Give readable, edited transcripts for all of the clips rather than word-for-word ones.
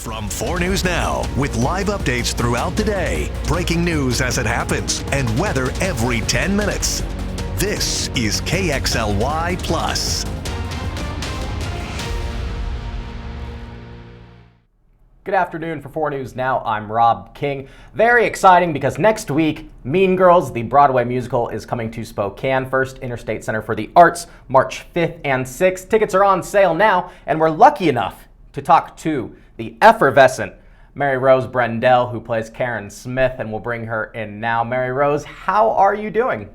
From 4 News Now, with live updates throughout the day, breaking news as it happens, and weather every 10 minutes. This is KXLY Plus. Good afternoon for 4 News Now. I'm Rob King. Very exciting because next week, Mean Girls, the Broadway musical, is coming to Spokane, First Interstate Center for the Arts, March 5th and 6th. Tickets are on sale now, and we're lucky enough to talk to the effervescent MaryRose Brendel, who plays Karen Smith, and we'll bring her in now. MaryRose, how are you doing?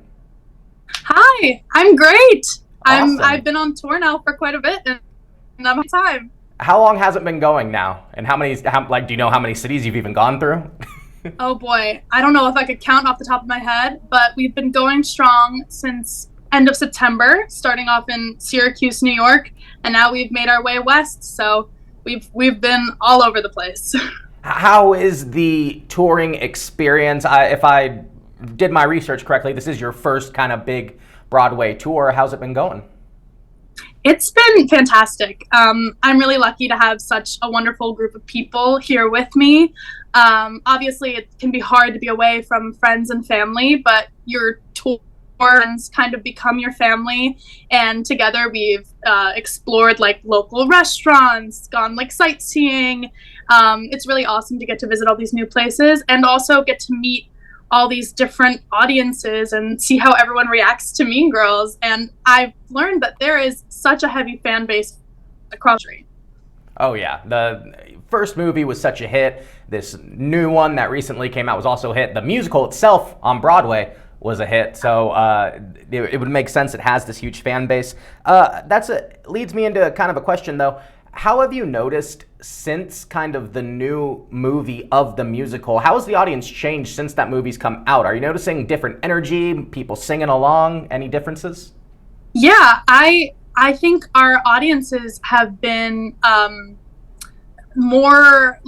Hi, I'm great. Awesome. I've been on tour now for quite a bit, and I'm on time. How long has it been going now? And do you know how many cities you've even gone through? Oh boy, I don't know if I could count off the top of my head, but we've been going strong since end of September, starting off in Syracuse, New York, and now we've made our way west, so we've been all over the place. How is the touring experience? If I did my research correctly, this is your first kind of big Broadway tour. How's it been going? It's been fantastic. I'm really lucky to have such a wonderful group of people here with me. Obviously, it can be hard to be away from friends and family, but your tour friends kind of become your family. And together we've explored like local restaurants, gone like sightseeing. It's really awesome to get to visit all these new places and also get to meet all these different audiences and see how everyone reacts to Mean Girls. And I've learned that there is such a heavy fan base across the country. Oh yeah, the first movie was such a hit. This new one that recently came out was also a hit. The musical itself on Broadway was a hit, so it would make sense it has this huge fan base. Leads me into kind of a question though. How have you noticed since kind of the new movie of the musical, how has the audience changed since that movie's come out? Are you noticing different energy, people singing along, any differences? Yeah, I think our audiences have been more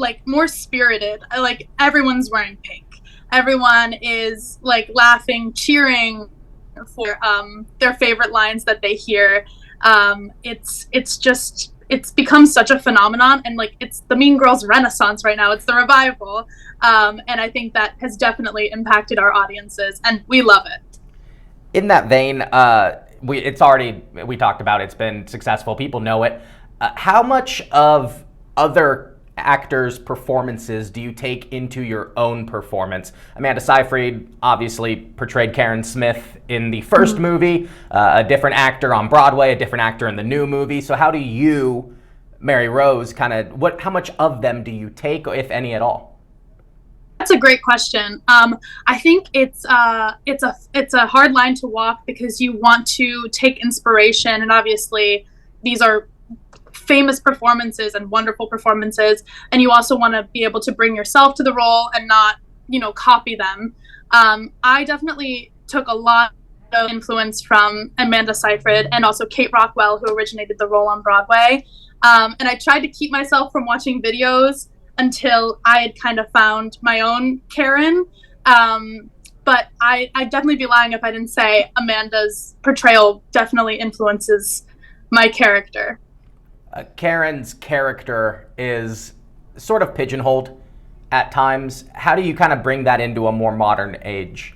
spirited. Like everyone's wearing pink. Everyone is like laughing, cheering for their favorite lines that they hear. It's become such a phenomenon, and like it's the Mean Girls Renaissance right now. It's the revival, and I think that has definitely impacted our audiences, and we love it. In that vein, we talked about it's been successful. People know it. How much of other actors' performances do you take into your own performance? Amanda Seyfried obviously portrayed Karen Smith in the first movie, a different actor on Broadway, a different actor in the new movie. So how do you, MaryRose, how much of them do you take, if any at all? That's a great question. I think it's a hard line to walk because you want to take inspiration, and obviously these are famous performances and wonderful performances, and you also want to be able to bring yourself to the role and not, copy them. I definitely took a lot of influence from Amanda Seyfried and also Kate Rockwell, who originated the role on Broadway. And I tried to keep myself from watching videos until I had kind of found my own Karen. But I'd definitely be lying if I didn't say Amanda's portrayal definitely influences my character. Karen's character is sort of pigeonholed at times. How do you kind of bring that into a more modern age?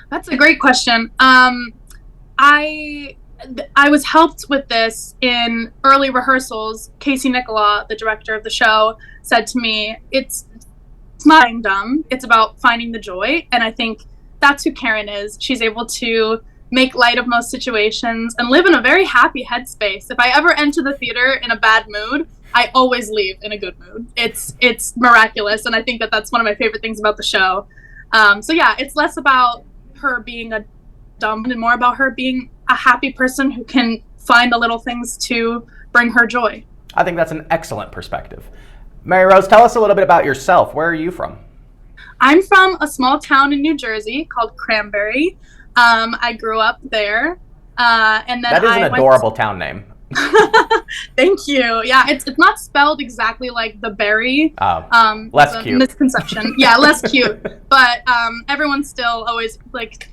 That's a great question. I was helped with this in early rehearsals. Casey Nicola, the director of the show, said to me, it's not being dumb, it's about finding the joy. And I think that's who Karen is. She's able to make light of most situations and live in a very happy headspace. If I ever enter the theater in a bad mood, I always leave in a good mood. It's miraculous, and I think that's one of my favorite things about the show. So yeah, it's less about her being a dumb and more about her being a happy person who can find the little things to bring her joy. I think that's an excellent perspective. MaryRose, tell us a little bit about yourself. Where are you from? I'm from a small town in New Jersey called Cranberry. I grew up there, and then that is an adorable town name. Thank you. Yeah, it's not spelled exactly like the berry. Less cute. Misconception. Yeah, less cute. But everyone still always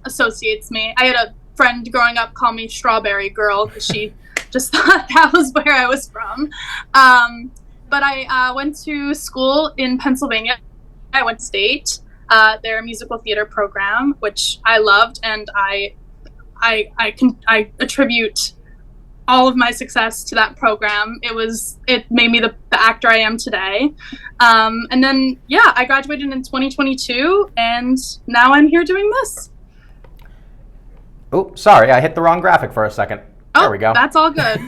associates me. I had a friend growing up call me Strawberry Girl because she just thought that was where I was from. but I went to school in Pennsylvania. I went to state, their musical theater program, which I loved, and I attribute all of my success to that program. It made me the actor I am today. And then, yeah, I graduated in 2022, and now I'm here doing this. Oh, sorry, I hit the wrong graphic for a second. There we go. That's all good.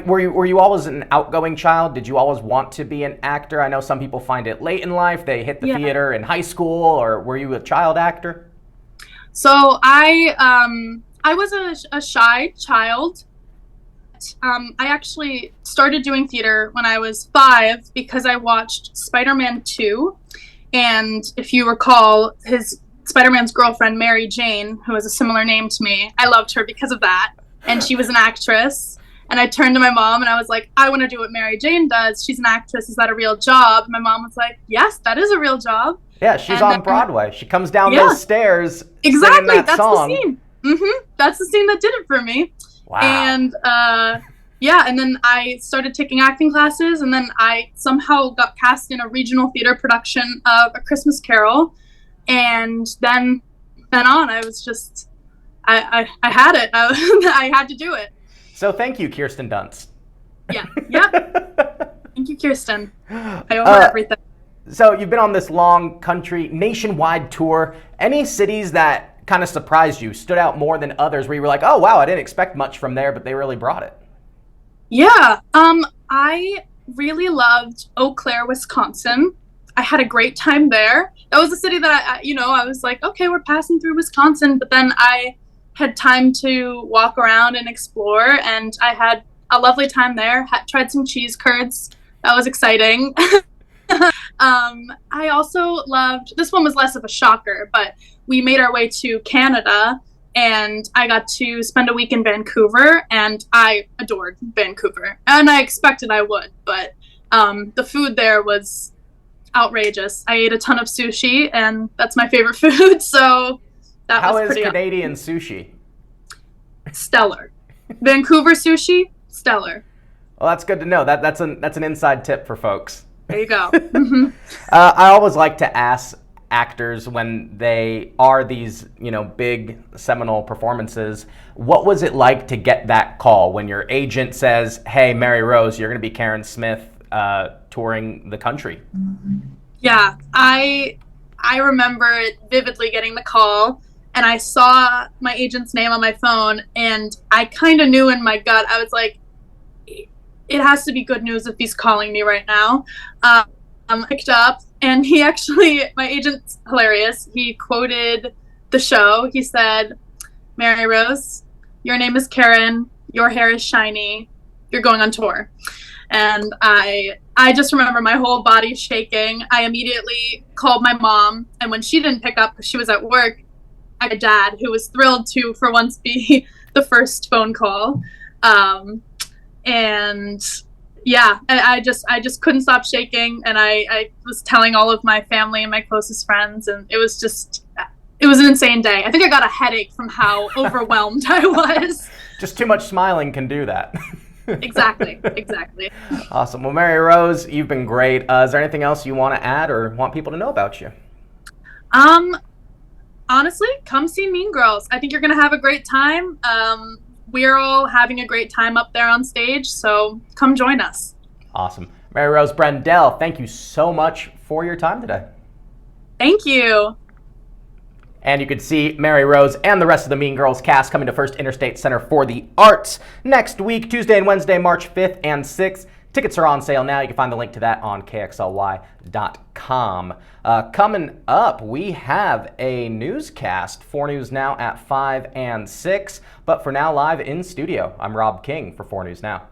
Were you always an outgoing child? Did you always want to be an actor? I know some people find it late in life. They hit the theater in high school, or were you a child actor? So I was a shy child. I actually started doing theater when I was 5 because I watched Spider-Man 2. And if you recall, Spider-Man's girlfriend, Mary Jane, who has a similar name to me, I loved her because of that. And she was an actress. And I turned to my mom and I was like, I want to do what Mary Jane does. She's an actress. Is that a real job? My mom was like, yes, that is a real job. Yeah, she's on Broadway. She comes down those stairs. Exactly. That's song. The scene. That's the scene that did it for me. Wow. And and then I started taking acting classes, and then I somehow got cast in a regional theater production of A Christmas Carol. And then on, I was just, I had it. I had to do it. So thank you, Kirsten Dunst. Yeah. Thank you, Kirsten. I owe her everything. So you've been on this long country, nationwide tour. Any cities that kind of surprised you, stood out more than others, where you were like, oh, wow, I didn't expect much from there, but they really brought it? Yeah. I really loved Eau Claire, Wisconsin. I had a great time there. That was a city that I was like, okay, we're passing through Wisconsin, but then I had time to walk around and explore, and I had a lovely time there. Tried some cheese curds. That was exciting. I also loved, this one was less of a shocker, but we made our way to Canada, and I got to spend a week in Vancouver, and I adored Vancouver, and I expected I would, but the food there was outrageous. I ate a ton of sushi, and that's my favorite food, so that How was is pretty Canadian sushi? stellar. Vancouver sushi, stellar. Well, that's good to know. That's an inside tip for folks. There you go. I always like to ask actors when they are these, big seminal performances, what was it like to get that call when your agent says, hey, MaryRose, you're going to be Karen Smith touring the country? Yeah, I remember vividly getting the call, and I saw my agent's name on my phone, and I kind of knew in my gut, I was like, it has to be good news if he's calling me right now. I picked up, and my agent's hilarious. He quoted the show. He said, MaryRose, your name is Karen, your hair is shiny, you're going on tour. And I just remember my whole body shaking. I immediately called my mom, and when she didn't pick up because she was at work, I had a dad who was thrilled to, for once, be the first phone call. And yeah, I just couldn't stop shaking, and I was telling all of my family and my closest friends, and it was an insane day. I think I got a headache from how overwhelmed I was. Just too much smiling can do that. Exactly. Awesome. Well, MaryRose, you've been great. Is there anything else you want to add or want people to know about you? Honestly, come see Mean Girls. I think you're going to have a great time. We're all having a great time up there on stage, so come join us. Awesome. MaryRose Brendel, thank you so much for your time today. Thank you. And you can see MaryRose and the rest of the Mean Girls cast coming to First Interstate Center for the Arts next week, Tuesday and Wednesday, March 5th and 6th. Tickets are on sale now. You can find the link to that on kxly.com. Coming up, we have a newscast, 4 News Now at 5 and 6. But for now, live in studio, I'm Rob King for 4 News Now.